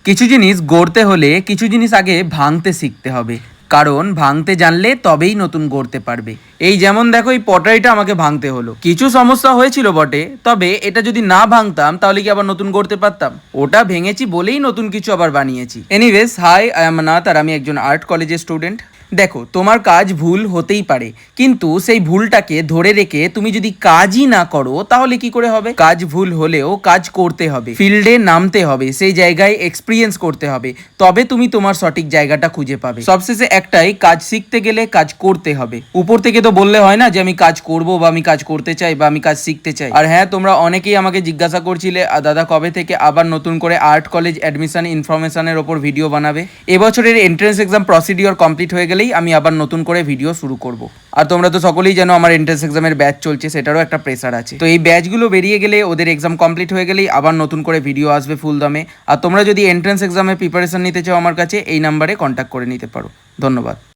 কিছু জিনিস গড়তে হলে কিছু জিনিস আগে ভাঙতে শিখতে হবে, কারণ ভাঙতে জানলে তবেই নতুন গড়তে পারবে। এই যেমন দেখো, এই পটারিটা আমাকে ভাঙতে হলো, কিছু সমস্যা হয়েছিল বটে, তবে এটা যদি না ভাঙতাম তাহলে কি আবার নতুন গড়তে পারতাম? ওটা ভেঙেছি বলেই নতুন কিছু আবার বানিয়েছি। Anyways, hi, I am Nath, আর আমি একজন আর্ট কলেজের স্টুডেন্ট। দেখো, তোমার কাজ ভুল হতেই পারে, কিন্তু সেই ভুলটাকে ধরে রেখে তুমি যদি কাজই না করো তাহলে কি করে হবে? কাজ ভুল হলেও কাজ করতে হবে, ফিল্ডে নামতে হবে, সেই জায়গায় এক্সপিরিয়েন্স করতে হবে, তবে তুমি তোমার সঠিক জায়গাটা খুঁজে পাবে। সবশেষে একটাই, কাজ শিখতে গেলে কাজ করতে হবে। উপর থেকে তো বললে হয় না যে আমি কাজ করব বা আমি কাজ করতে চাই বা আমি কাজ শিখতে চাই। আর হ্যাঁ, তোমরা অনেকেই আমাকে জিজ্ঞাসা করছিলে, দাদা কবে থেকে আবার নতুন করে আর্ট কলেজ অ্যাডমিশন ইনফরমেশনের ওপর ভিডিও বানাবে? এবছরের এন্ট্রান্স এক্সাম প্রসিডিওর কমপ্লিট হয়ে গেলেই আমি আবার নতুন করে ভিডিও শুরু করব। আর তোমরা তো সকলেই জানো আমার এন্ট্রান্স এক্সামের ব্যাচ চলছে, সেটারও একটা প্রেসার আছে। তো এই ব্যাচগুলো বেরিয়ে গেলে, ওদের এক্সাম কমপ্লিট হয়ে গেলেই আবার নতুন করে ভিডিও আসবে ফুল দামে। আর তোমরা যদি এন্ট্রান্স এক্সামের প্রিপারেশন নিতে চাও আমার কাছে, এই নাম্বারে কন্ট্যাক্ট করে নিতে পারো। ধন্যবাদ।